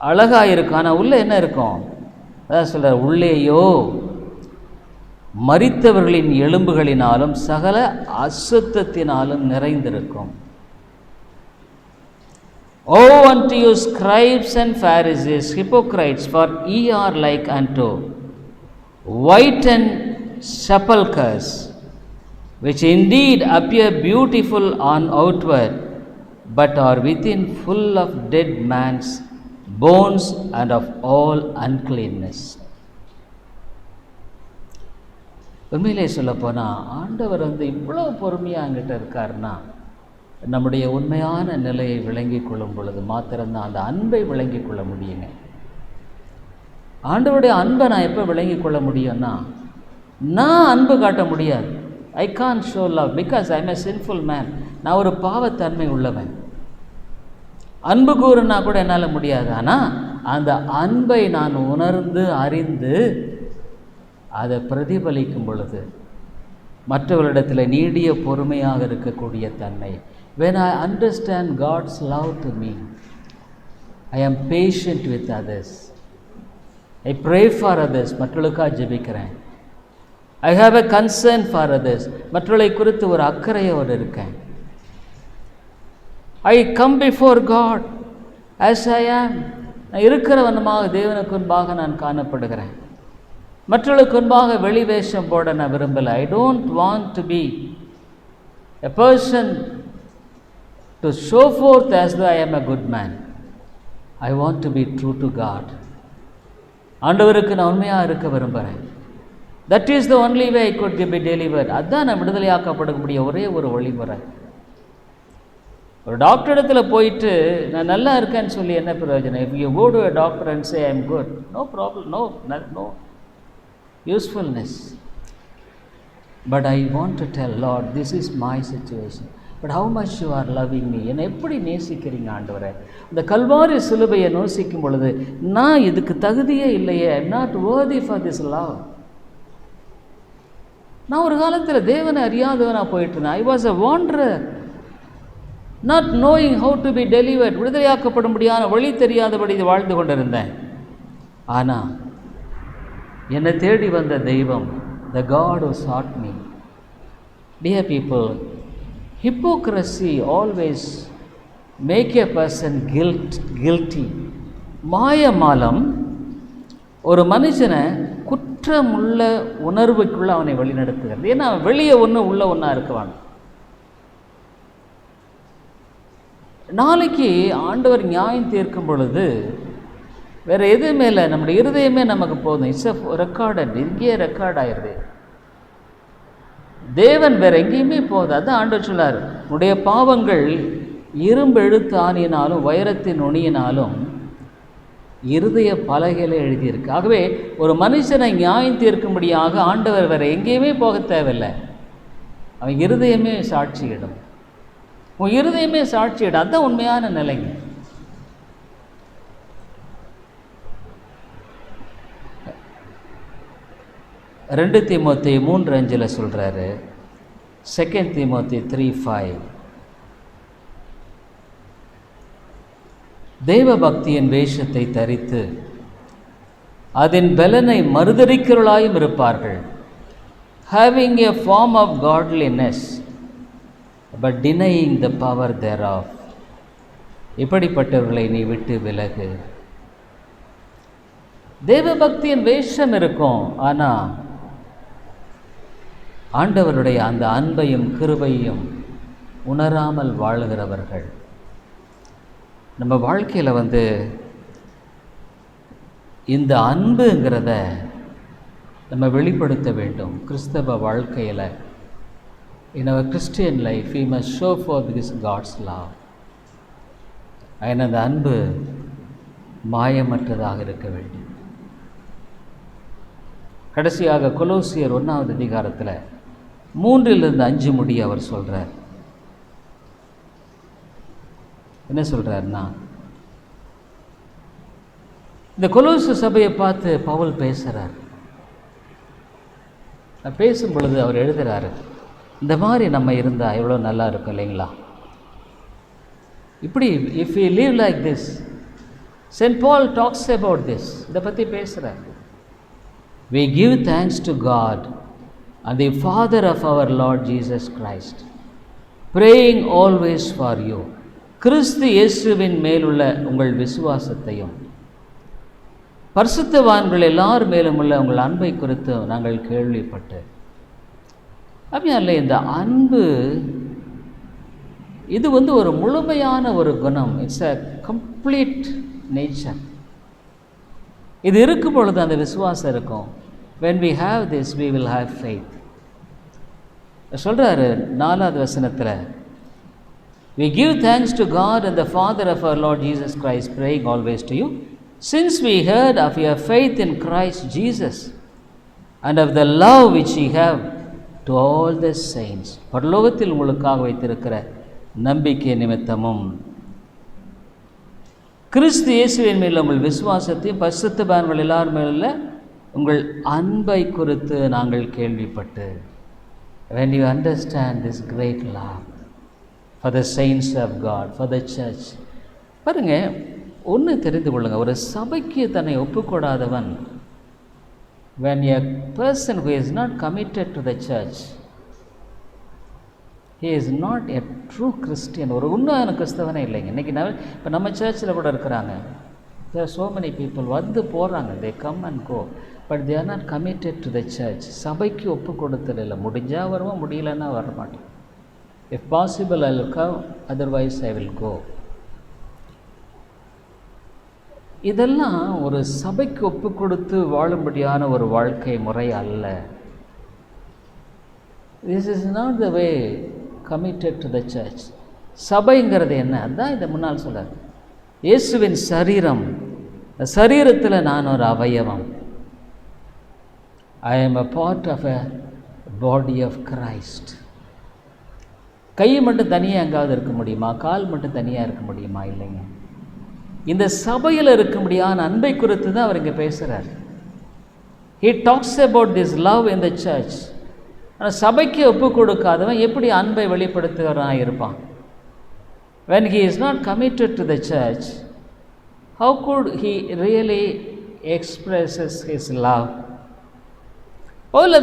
அழகாக இருக்கும். ஆனால் உள்ளே என்ன இருக்கும்? அதான் சொல்கிறார், உள்ளேயோ மரித்தவர்களின் எலும்புகளினாலும் சகல அசுத்தத்தினாலும் நிறைந்திருக்கும். Woe unto you, scribes and Pharisees, hypocrites, for ye are like unto whitened sepulchres, which indeed appear beautiful on outward, but are within full of dead man's bones and of all uncleanness. உண்மையிலே சொல்லப்போனால் ஆண்டவர் இவ்வளோ பொறுமையாக என்கிட்ட இருக்காருன்னா நம்முடைய உண்மையான நிலையை விளங்கி கொள்ளும் பொழுது மாத்திரம்தான் அந்த அன்பை விளங்கி கொள்ள முடியுங்க. ஆண்டவருடைய அன்பை நான் எப்போ விளங்கி கொள்ள முடியும்னா, நான் அன்பு காட்ட முடியாது. I can't show love because I am a sinful man. நான் ஒரு பாவத்தன்மை உள்ளவன். அன்பு கூறுனா கூட என்னால் முடியாது. ஆனால் அந்த அன்பை நான் உணர்ந்து அறிந்து அதை பிரதிபலிக்கும் பொழுது மற்றவர்களிடத்தில் நீடிய பொறுமையாக இருக்கக்கூடிய தன்மை. When I understand God's love to me, I am patient with others. I pray for others. மற்றவர்களுக்காக ஜெபிக்கிறேன். I have a concern for others. மற்றவர்களை குறித்து ஒரு அக்கறையோடு இருக்கேன். I come before God as I am. நான் இருக்கிறவனமாக தேவனுக்கு முன்பாக நான் காணப்படுகிறேன். மற்றவர்களுக்கு முன்பாக வெளிவேஷம் போட நான் விரும்பலை. I don't want to be a person to show forth as though I am a good man. I want to be true to God. ஆண்டவருக்கு நான் உண்மையாக இருக்க விரும்புகிறேன். That is the only way I could be delivered. அதுதான் நான் விடுதலையாக்கப்படக்கூடிய ஒரே ஒரு வழிமுறை. ஒரு டாக்டர் இடத்துல போயிட்டு நான் நல்லா இருக்கேன்னு சொல்லி என்ன பிரயோஜனம்? If you go to a doctor and say I am good, no problem, no usefulness. But I want to tell Lord, this is my situation. But how much you are loving me. என்னை எப்படி நேசிக்கிறீங்க ஆண்டவரே? இந்த கல்வாரி சிலுவையை நேசிக்கும் பொழுது நான் இதுக்கு தகுதியே இல்லையே. I am not worthy for this love. நான் ஒரு காலத்தில் தேவனை அறியாதவனாக போயிட்டு இருந்தேன். I was a wanderer, not knowing how to be delivered. விடுதலையாக்கப்படும்படியான வழி தெரியாதபடி வாழ்ந்து கொண்டிருந்தேன். ஆனால் என்னை தேடி வந்த தெய்வம், the God who sought me. Dear people, hypocrisy always make a person guilty. மாயமாலம் ஒரு மனுஷனை குற்றமுள்ள உணர்வுக்குள்ள அவனை வழிநடத்துகிறது. ஏன்னா வெளியே ஒன்று உள்ள ஒன்றா இருக்குவான். நாளைக்கு ஆண்டவர் நியாயம் தீர்க்கும் பொழுது வேறு எதுவுமே இல்லை, நம்முடைய இருதயமே நமக்கு போதும். இட்ஸ் அ ரெக்கார்டட், இங்கேயே ரெக்கார்ட் ஆயிடுது. தேவன் வேறு எங்கேயுமே போகுது. அதுதான் ஆண்டவர் சொல்லார், உடைய பாவங்கள் இரும்பு எழுத்து ஆணியினாலும் வைரத்தின் நுனியினாலும் இருதய பலகையில் எழுதியிருக்கு. ஆகவே ஒரு மனுஷனை நியாயம் தீர்க்கும்படியாக ஆண்டவர் வேறு எங்கேயுமே போக தேவையில்லை. அவன் இருதயமே சாட்சியிடும். உன் இருதயமே சாட்சியிடும். அதுதான் உண்மையான நிலைங்க. ரெண்டு தீமோத்தி 3:5 சொல்கிறாரு. 2 தீமோத்தி 3:5 தெய்வ பக்தியின் வேஷத்தை தரித்து அதன் பலனை மறுதரிக்கிறவர்களாயும் இருப்பார்கள். having a form of godliness but denying the power thereof. இப்படிப்பட்டவர்களை நீ விட்டு விலகு. தேவ பக்தியின் வேஷம் இருக்கும், ஆனால் ஆண்டவருடைய அந்த அன்பையும் கிருபையும் உணராமல் வாழுகிறவர்கள். நம்ம வாழ்க்கையில் இந்த அன்புங்கிறத நம்ம வெளிப்படுத்த வேண்டும். கிறிஸ்தவ வாழ்க்கையில் in our Christian life we must show forth this God's love. அந்த அன்பு மாயமற்றதாக இருக்க வேண்டும். கடைசியாக கொலோசியர் 1வது அதிகாரத்தில் 3-5 முடிய அவர் சொல்கிறார். என்ன சொல்கிறார்னா, இந்த கொலோசு சபையை பார்த்து பவுல் பேசுகிறார். பேசும் பொழுது அவர் எழுதுகிறாரு, இந்த மாதிரி நம்ம இருந்தால் எவ்வளோ நல்லா இருக்கும் இல்லைங்களா? இப்படி if you live like this, St. Paul talks about this. இதை பற்றி பேசுகிறார். We give thanks to God and the Father of our Lord Jesus Christ, praying always for you, கிறிஸ்து இயேசுவின் மேலுள்ள உங்கள் விசுவாசத்தையும் பரிசுத்தவான்கள் எல்லார் மேலும் உள்ள உங்கள் அன்பை குறித்து நாங்கள் கேள்விப்பட்டு, அப்படியே இந்த அன்பு இது ஒரு முழுமையான ஒரு குணம். It's a complete nature. இது இருக்கும் பொழுது அந்த விசுவாசம் இருக்கும். when we have this we will have faith. சொல்றாரு 4வது வசனத்தில், we give thanks to God and the Father of our Lord Jesus Christ, praying always to you, since we heard of your faith in Christ Jesus and of the love which ye have to all the saints. பரலோகத்தில் உங்களுக்காக வைத்திருக்கிற நம்பிக்கை நிமித்தமும் கிறிஸ்து இயேசுவின் மேல் உங்கள் விசுவாசத்தையும் பரிசுத்தவான்கள் எல்லார் மேலுள்ள உங்கள் அன்பை குறித்து நாங்கள் கேள்விப்பட்டு, when you understand this great love for the saints of God, for the church. பாருங்க, ஒன்று தெரிந்து கொள்ளுங்க, ஒரு சபைக்கு தன்னை ஒப்புக்கொடாதவன், when a person who is not committed to the church, he is not a true Christian. ஒரு உண்மையான கிறிஸ்தவனே இல்லைங்க. இன்றைக்கி இப்போ நம்ம சர்ச்சில் கூட இருக்கிறாங்க, there are so many people வந்து போகிறாங்க, they come and go, but they are not committed to the church. சபைக்கு ஒப்பு கொடுத்ததில்லை. முடிஞ்சால் வருவோம், முடியலன்னா வரமாட்டேன். if possible I will come, otherwise I will go. இதெல்லாம் ஒரு சபைக்கு ஒப்பு கொடுத்து வாழும்படியான ஒரு வாழ்க்கை முறை அல்ல. this is not the way committed to the church. சபைங்கிறது என்ன? அதுதான் இந்த முன்னால் சொல்றார், இயேசுவின் சரீரம், சரீரத்தில் நான் ஒரு அவயவம். I am a part of a body of Christ. கை மட்டும் தனியாக எங்காவது இருக்க முடியுமா? கால் மட்டும் தனியாக இருக்க முடியுமா? இல்லைங்க. இந்த சபையில் இருக்க முடியாத அன்பை குறித்து தான் அவர் இங்கே பேசுகிறார். He talks about this love in the church. ஆனால் சபைக்கு ஒப்பு கொடுக்காதவன் எப்படி அன்பை வெளிப்படுத்துகிறான் இருப்பான்? when he is not committed to the church, how could he really expresses his love?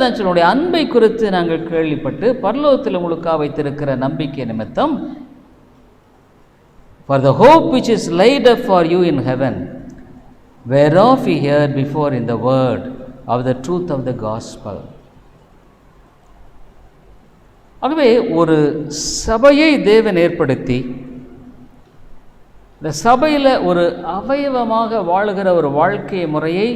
தான் சொல்லுடைய அன்பை குறித்து நாங்கள் கேள்விப்பட்டு பரலோகத்தில் உங்களுக்காக வைத்திருக்கிற நம்பிக்கை நிமித்தம், for the hope which is laid up for you in heaven, whereof we heard before in the word of the truth of the gospel. ஆகவே ஒரு சபையை தேவன் ஏற்படுத்தி இந்த சபையில் ஒரு அவயவமாக வாழுகிற ஒரு வாழ்க்கை முறையை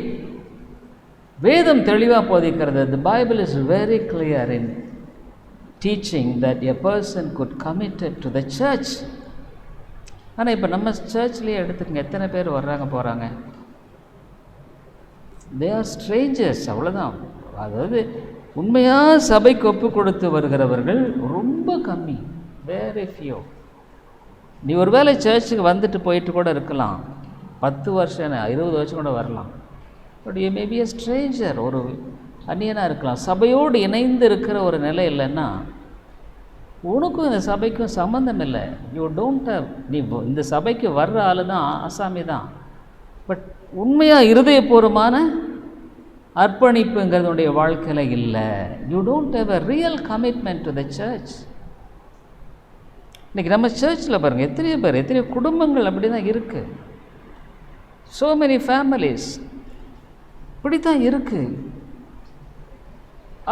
வேதம் தெளிவாக போதிக்கிறது. The Bible is very clear in teaching that a person could committed to the church. ஆனால் இப்போ நம்ம சர்ச்லேயே எடுத்துக்கங்க, எத்தனை பேர் வர்றாங்க போகிறாங்க? they are strangers, அவ்வளோதான். அதாவது உண்மையாக சபைக்கு ஒப்பு கொடுத்து வருகிறவர்கள் ரொம்ப கம்மி, very few. நீ ஒரு வேளை சர்ச்சுக்கு வந்துட்டு போயிட்டு கூட இருக்கலாம், 10 வருஷம் 20 வருஷம் கூட வரலாம், but you may be a Stranger, ஒரு அந்நியனாக இருக்கலாம். சபையோடு இணைந்து இருக்கிற ஒரு நிலை இல்லைன்னா உனக்கும் இந்த சபைக்கும் சம்மந்தம் இல்லை. யூ டோன்ட் ஹவ், நீ இந்த சபைக்கு வர்ற ஆள் தான், ஆசாமி தான், பட் உண்மையாக இருதயபூர்வமான அர்ப்பணிப்புங்கிறது உடைய வாழ்க்கையில் இல்லை. You don't have a real commitment to the church. இன்றைக்கி நம்ம சர்ச்சில் பாருங்கள், எத்தனையோ குடும்பங்கள் அப்படி தான் இருக்குது. ஸோ மெனி ஃபேமிலிஸ் இப்படி தான் இருக்குது.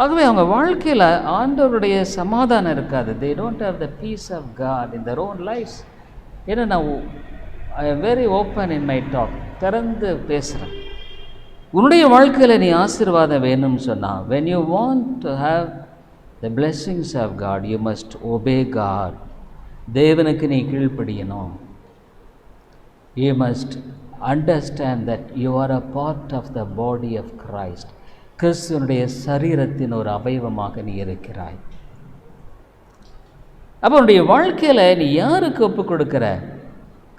ஆகவே அவங்க வாழ்க்கையில் ஆண்டவருடைய சமாதானம் இருக்காது. They don't have the peace of God in their own lifes. ஏன்னா நான் I am very open in my talk, திறந்து பேசுகிறேன். உன்னுடைய வாழ்க்கையில் நீ ஆசீர்வாதம் வேணும்னு சொன்னால், when you want to have the blessings of God, you must obey God. தேவனுக்கு நீ கீழ்ப்படியணும். You must understand that you are a part of the body of Christ. கிறிஸ்துவனுடைய சரீரத்தின் ஒரு அவயவமாக நீ இருக்கிறாய். அப்போ உன்னுடைய வாழ்க்கையில் நீ யாருக்கு ஒப்பு கொடுக்கிற?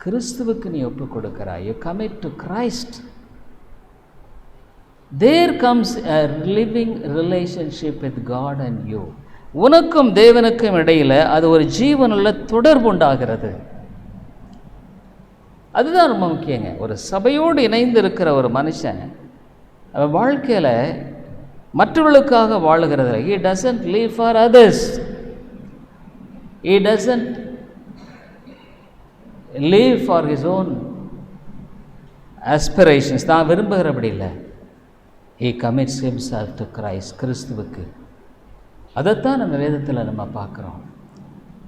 கிறிஸ்துவுக்கு நீ ஒப்பு கொடுக்கிறாய். You commit to Christ. There comes a living relationship with God and you. உனக்கும் தேவனுக்கும் இடையில் அது ஒரு ஜீவனுள்ள தொடர்பு உண்டாகிறது. அதுதான் ரொம்ப முக்கியங்க. ஒரு சபையோடு இணைந்து இருக்கிற ஒரு மனுஷன் அவன் வாழ்க்கையில் மற்றவர்களுக்காக வாழுகிறதில்ல. He doesn't live for others. He doesn't live for his own aspirations, தான் விரும்புகிறபடி இல்லை. he commits himself to Christ, கிறிஸ்துவுக்கு. அதைத்தான் நம்ம வேதத்தில் நம்ம பார்க்குறோம்.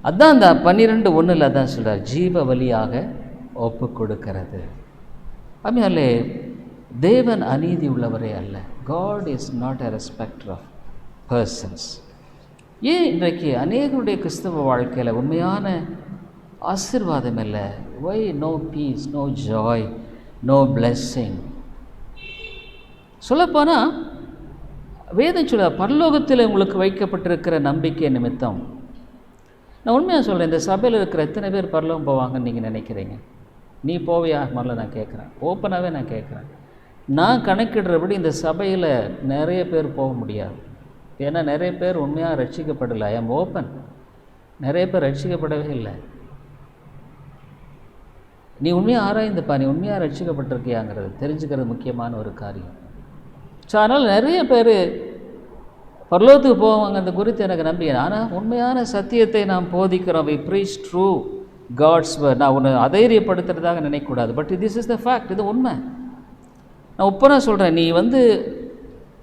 அதுதான் அந்த 12:1 தான் சொல்கிறார், ஜீவ வழியாக ஒப்பு கொடுக்கிறது. அப்படினாலே தேவன் அநீதி உள்ளவரே அல்ல. God is not a respecter of persons. ஏன் இன்றைக்கு அநேகருடைய கிறிஸ்தவ வாழ்க்கையில் உண்மையான ஆசீர்வாதம் இல்லை? why no peace, no joy, no blessing? சொல்லப்போனால் வேதம் சொல்ல பரலோகத்தில் உங்களுக்கு வைக்கப்பட்டிருக்கிற நம்பிக்கை நிமித்தம், நான் உண்மையாக சொல்கிறேன், இந்த சபையில் இருக்கிற எத்தனை பேர் பரலோகம் போவாங்கன்னு நீங்கள் நினைக்கிறீங்க? நீ போவியா? முதல்ல நான் கேட்குறேன், ஓப்பனாகவே நான் கேட்குறேன். நான் கணக்கிடுறபடி இந்த சபையில் நிறைய பேர் போக முடியாது. ஏன்னா நிறைய பேர் உண்மையாக ரட்சிக்கப்படலை. ஐ ஆம் ஓப்பன். நிறைய பேர் ரட்சிக்கப்படவே இல்லை. நீ உண்மையாக ஆராய்ந்துப்பா, நீ உண்மையாக ரட்சிக்கப்பட்டிருக்கியாங்கிறது தெரிஞ்சுக்கிறது முக்கியமான ஒரு காரியம். ஸோ அதனால் நிறைய பேர் பரலோகத்துக்கு போவாங்க, அந்த குறித்து எனக்கு நம்பிக்கை. ஆனால் உண்மையான சத்தியத்தை நாம் போதிக்கிறோம். We preach true God's word. நான் உன்னை அதைரியப்படுத்துறதாக நினைக்கக்கூடாது. But this is the fact. இது உண்மை. நான் ஒப்பனா சொல்கிறேன், நீ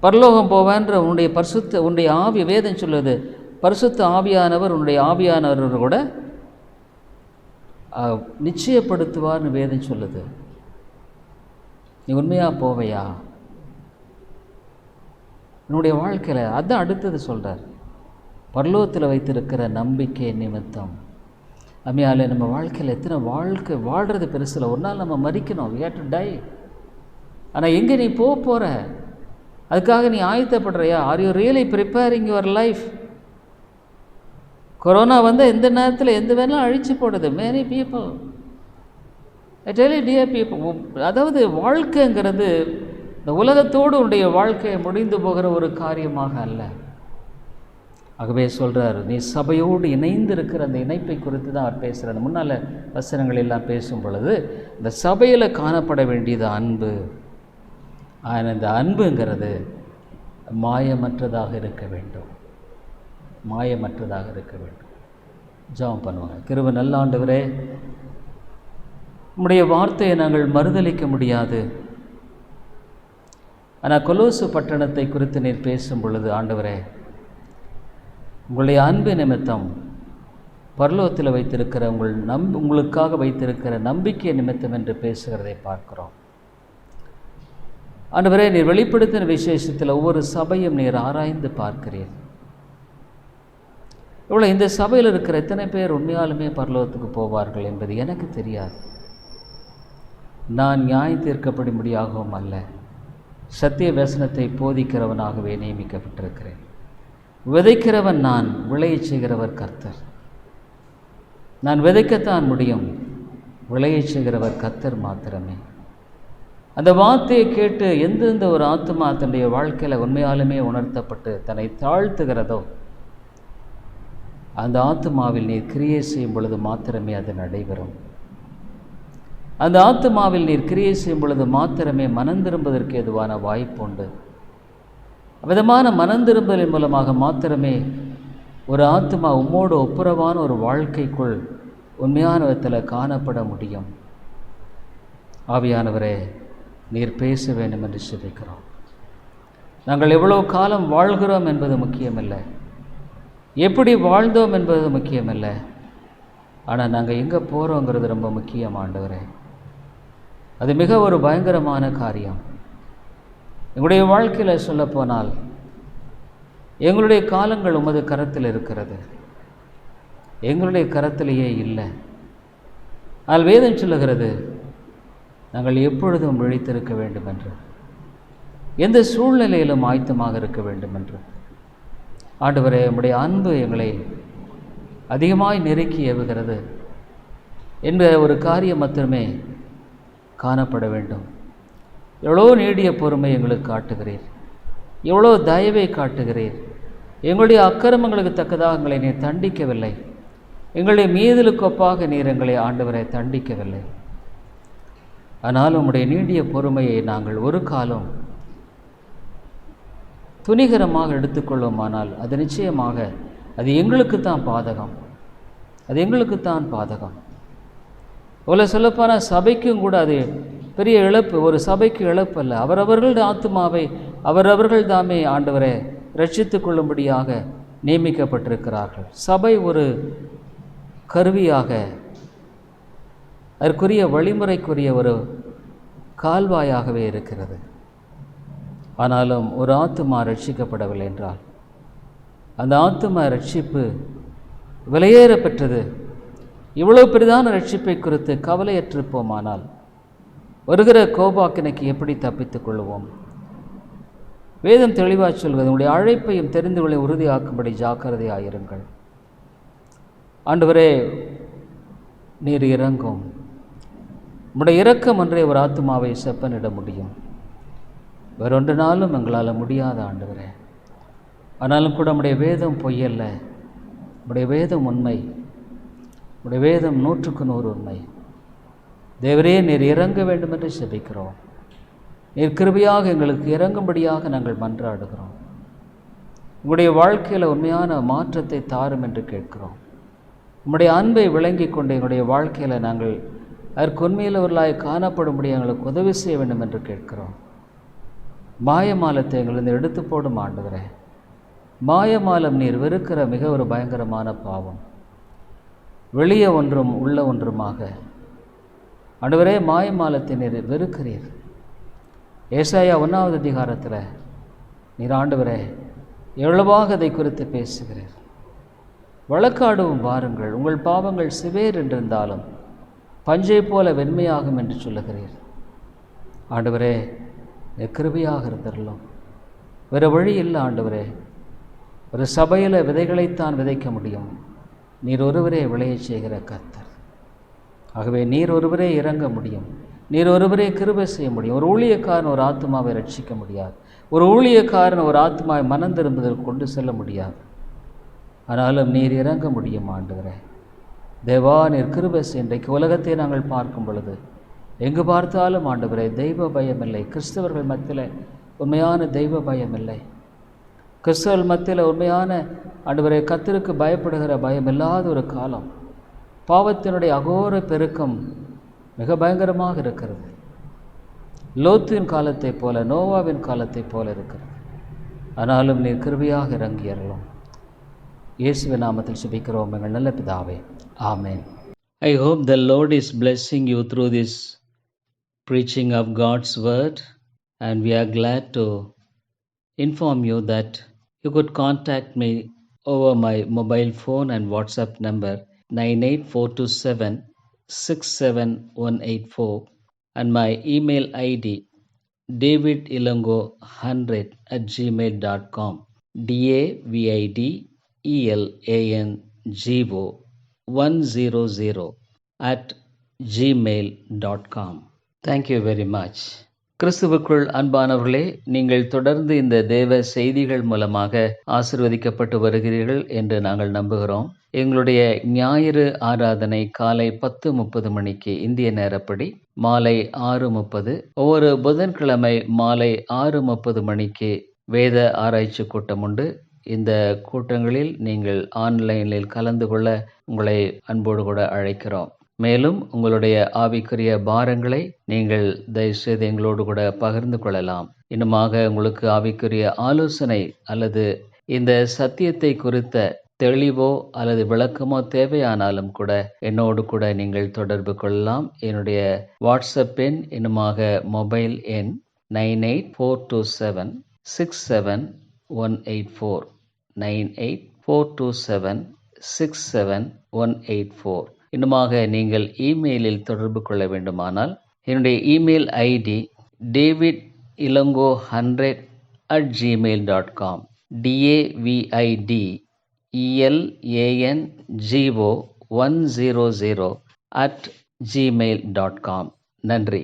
பரலோகம் போவேன்ற உன்னுடைய ஆவி, வேதம் சொல்லுது, பரிசுத்த ஆவியானவர் உன்னுடைய ஆவியானவர் கூட நிச்சயப்படுத்துவார்னு வேதம் சொல்லுது. நீ உண்மையாக போவையா என்னுடைய வாழ்க்கையில்? அதுதான் அடுத்தது சொல்கிறார், பரலோகத்தில் வைத்திருக்கிற நம்பிக்கை நிமித்தம். அம்மையால் நம்ம வாழ்க்கையில் எத்தனை வாழ்க்கை வாழ்கிறது பெருசில். ஒரு நாள் நம்ம மறிக்கணும், we have to die. ஆனால் எங்கே நீ போகிற? அதுக்காக நீ ஆயத்தப்படுறியா? Are you really preparing your life? Corona எந்த நேரத்தில் எந்த வேணாலும் அழிச்சு போடுது. Many people, I tell you dear people, அதாவது வாழ்க்கைங்கிறது இந்த உலகத்தோடு உன்னுடைய வாழ்க்கையை முடிந்து போகிற ஒரு காரியமாக அல்ல. ஆகவே சொல்கிறார், நீ சபையோடு இணைந்து இருக்கிற அந்த இணைப்பை குறித்து தான் அவர் பேசுகிறார். முன்னால் வசனங்கள் எல்லாம் பேசும் பொழுது இந்த சபையில் காணப்பட வேண்டியது அன்பு. ஆனால் இந்த அன்புங்கிறது மாயமற்றதாக இருக்க வேண்டும். மாயமற்றதாக இருக்க வேண்டும். ஜெபம் பண்ணுவாங்க. கிருபை நல்ல ஆண்டவரே, உம்முடைய வார்த்தையை நாங்கள் மறுதலிக்க முடியாது. ஆனால் கொலோசு பட்டணத்தை குறித்து நீர் பேசும் பொழுது ஆண்டவரே, உங்களுடைய அன்பு நிமித்தம் பரலோகத்தில் வைத்திருக்கிற உங்களுக்காக வைத்திருக்கிற நம்பிக்கை நிமித்தம் என்று பேசுகிறதை பார்க்கிறோம். ஆண்டவரே, நீர் வெளிப்படுத்தின விசேஷத்தில் ஒவ்வொரு சபையும் நீர் ஆராய்ந்து பார்க்கிறீர். இவ்வளோ இந்த சபையில் இருக்கிற எத்தனை பேர் உண்மையாலுமே பரலோகத்துக்கு போவார்கள் என்பது எனக்கு தெரியாது. நான் நியாயம் தீர்க்கப்படும்படியாகவும் அல்ல, சத்திய வசனத்தை போதிக்கிறவனாகவே நியமிக்கப்பட்டிருக்கிறேன். விதைக்கிறவன் நான், விளையச் செய்கிறவர் கர்த்தர். நான் விதைக்கத்தான் முடியும், விளையச் செய்கிறவர் கர்த்தர் மாத்திரமே. அந்த வார்த்தையை கேட்டு எந்தெந்த ஒரு ஆத்மா தன்னுடைய வாழ்க்கையில் உண்மையாலுமே உணர்த்தப்பட்டு தன்னை தாழ்த்துகிறதோ அந்த ஆத்மாவில் நீர் கிரியை செய்யும் பொழுது மாத்திரமே அது நடைபெறும். அந்த ஆத்மாவில் நீர் கிரியை செய்யும் பொழுது மாத்திரமே மனம் திரும்புவதற்கு எதுவான வாய்ப்பு உண்டு. விதமான மனம் திரும்பலின் மூலமாக மாத்திரமே ஒரு ஆத்மா உம்மோடு ஒப்புரவான ஒரு வாழ்க்கைக்குள் உண்மையான விதத்தில் காணப்பட முடியும். ஆவியானவரே, நீர் பேச வேண்டும் என்று சிந்திக்கிறோம். நாங்கள் எவ்வளோ காலம் வாழ்கிறோம் என்பது முக்கியமில்லை, எப்படி வாழ்ந்தோம் என்பது முக்கியமில்லை, ஆனால் நாங்கள் எங்கே போகிறோங்கிறது ரொம்ப முக்கியம். ஆண்டவரே, அது மிக ஒரு பயங்கரமான காரியம். எங்களுடைய வாழ்க்கையில் சொல்லப்போனால் எங்களுடைய காலங்கள் உமது கரத்தில் இருக்கிறது, எங்களுடைய கரத்திலேயே இல்லை. ஆனால் வேதம் சொல்லுகிறது நாங்கள் எப்பொழுதும் விழித்திருக்க வேண்டும் என்று, எந்த சூழ்நிலையிலும் ஆயத்தமாக இருக்க வேண்டும் என்று. ஆண்டவரே, உம்முடைய அன்பு எங்களை அதிகமாய் நெருக்கி ஏவுகிறது என்ற ஒரு காரியம் மாத்திரமே காணப்பட வேண்டும். எவ்வளோ நீடிய பொறுமை எங்களுக்கு காட்டுகிறீர், எவ்வளோ தயவை காட்டுகிறீர். எங்களுடைய அக்கிரமங்களுக்கு தக்கதாக எங்களை நீர் தண்டிக்கவில்லை, எங்களுடைய மீதலுக்கு ஒப்பாக நீர் எங்களை ஆண்டவரை தண்டிக்கவில்லை. ஆனால் உம்முடைய நீடிய பொறுமையை நாங்கள் ஒரு காலம் துணிகரமாக எடுத்துக்கொள்வோமானால் அது நிச்சயமாக அது எங்களுக்குத்தான் பாதகம், அது எங்களுக்குத்தான் பாதகம். இவ்வளோ சொல்லப்போனால் சபைக்கும் கூட அது பெரிய இழப்பு, ஒரு சபைக்கு இழப்பு அல்ல. அவரவர்கள் ஆத்துமாவை அவரவர்கள் தாமே ஆண்டவரை ரட்சித்து கொள்ளும்படியாக நியமிக்கப்பட்டிருக்கிறார்கள். சபை ஒரு கருவியாக, அதற்குரிய வழிமுறைக்குரிய ஒரு கால்வாயாகவே இருக்கிறது. ஆனாலும் ஒரு ஆத்துமா ரட்சிக்கப்படவில்லை என்றால் அந்த ஆத்துமா ரட்சிப்பு விலையேற பெற்றது. இவ்வளவு பெரிதான ரட்சிப்பை குறித்து கவலையற்றிருப்போமானால் வருகிற கோபாக்கினைக்கு எப்படி தப்பித்துக் கொள்வோம்? வேதம் தெளிவாக சொல்வது, உங்களுடைய அழைப்பையும் தெரிந்து கொள்ள உறுதியாக்கும்படி ஜாக்கிரதையாயிருங்கள். ஆண்டவரே, நீர் இறங்கும். உம்முடைய இரக்கம் ஒன்றே ஒரு ஆத்துமாவை செப்பனிட முடியும். வேறொன்று நாளும் எங்களால் முடியாத ஆண்டவரே. ஆனாலும் கூட நம்முடைய வேதம் பொய்யல்ல, நம்முடைய வேதம் உண்மை, நம்முடைய வேதம் 100க்கு 100 உண்மை. தேவரே, நீர் இறங்க வேண்டும் என்று செபிக்கிறோம். நீர் கிருபையாக எங்களுக்கு இறங்கும்படியாக நாங்கள் மன்றாடுகிறோம். உங்களுடைய வாழ்க்கையில் உண்மையான மாற்றத்தை தாரும் என்று கேட்கிறோம். உம்முடைய அன்பை விளங்கி கொண்டு எங்களுடைய வாழ்க்கையில் நாங்கள் அதற்கு உண்மையிலவர்களாய் காணப்படும்படி எங்களுக்கு உதவி செய்ய வேண்டும் என்று கேட்கிறோம். மாயமாலத்தை எங்களிருந்து எடுத்து போடும் ஆண்டவரே. மாயமாலம் நீர் வெறுக்கிற மிக ஒரு பயங்கரமான பாவம். வெளியே ஒன்றும் உள்ள ஒன்றுமாக ஆண்டவரே, மாயமாலத்தை நீர் வெறுக்கிறீர். ஏசாயா 1வது அதிகாரத்தில் நீர் ஆண்டவரே எவ்வளவாக அதை குறித்து பேசுகிறீர். வழக்காடவும் வாருங்கள், உங்கள் பாவங்கள் சிவேர் என்றிருந்தாலும் பஞ்சை போல வெண்மையாகும் என்று சொல்லுகிறீர். ஆண்டவரே, கிருபையாக இருந்தரலும். வேறு வழி இல்லை ஆண்டவரே. ஒரு சபையில் விதைகளைத்தான் விதைக்க முடியும். நீர் ஒருவரே விளையச் செய்கிற கர்த்தர். ஆகவே நீர் ஒருவரே இறங்க முடியும். நீர் ஒருவரே கிருபை செய்ய முடியும். ஒரு ஊழியக்காரன் ஒரு ஆத்மாவை ரட்சிக்க முடியாது. ஒரு ஊழியக்காரன் ஒரு ஆத்மாவை மனம் திரும்புதல் கொண்டு செல்ல முடியாது. ஆனாலும் நீர் இறங்க முடியும் ஆண்டவரே. தேவா, நீர் கிருபை செய். இன்றைக்கு உலகத்தை நாங்கள் பார்க்கும் பொழுது எங்கு பார்த்தாலும் ஆண்டவரே தெய்வ பயம் இல்லை. கிறிஸ்தவர்கள் மத்தியில் உண்மையான தெய்வ பயம் இல்லை. கிறிஸ்தவர்கள் மத்தியில் உண்மையான ஆண்டவரே கர்த்தருக்கு பயப்படுகிற பயம் இல்லாத ஒரு காலம். பாவத்தினுடைய அகோர பெருக்கம் மிக பயங்கரமாக இருக்கிறது. லோத்தின் காலத்தை போல, நோவாவின் காலத்தை போல இருக்கிறது. ஆனாலும் நீர் கிருபையாக இறங்கி அருளும். இயேசுவின் நாமத்தில் ஜெபிக்கிறோம் எங்கள் நல்ல பிதாவே, ஆமென். I hope the Lord is blessing you through this preaching of God's word, and we are glad to inform you that you could contact me over my mobile phone and WhatsApp number 9842767184 and my email ID davidilongo100@gmail.com, davidelango100@gmail.com. Thank you very much. கிறிஸ்துவுக்குள் அன்பானவர்களே, நீங்கள் தொடர்ந்து இந்த தேவ செய்திகள் மூலமாக ஆசீர்வதிக்கப்பட்டு வருகிறீர்கள் என்று நாங்கள் நம்புகிறோம். எங்களுடைய ஞாயிறு ஆராதனை காலை 10:30 மணிக்கு இந்திய நேரப்படி, மாலை 6:30, ஒவ்வொரு புதன்கிழமை மாலை 6:30 மணிக்கு வேத ஆராய்ச்சி கூட்டம் உண்டு. இந்த கூட்டங்களில் நீங்கள் ஆன்லைனில் கலந்து கொள்ள உங்களை அன்போடு கூட அழைக்கிறோம். மேலும் உங்களுடைய ஆவிக்குரிய பாரங்களை நீங்கள் தயவுசெய்து எங்களோடு கூட பகிர்ந்து கொள்ளலாம். இன்னுமாக உங்களுக்கு ஆவிக்குரிய ஆலோசனை அல்லது இந்த சத்தியத்தை குறித்த தெளிவோ அல்லது விளக்கமோ தேவையானாலும் கூட என்னோடு கூட நீங்கள் தொடர்பு கொள்ளலாம். என்னுடைய வாட்ஸ்அப் எண், இன்னுமாக மொபைல் எண் 9842767184 9842767184. இன்னுமாக நீங்கள் இமெயிலில் தொடர்பு கொள்ள வேண்டுமானால் என்னுடைய இமெயில் ஐடி davidilongo100@gmail.com, davidElango100@gmail.com. நன்றி.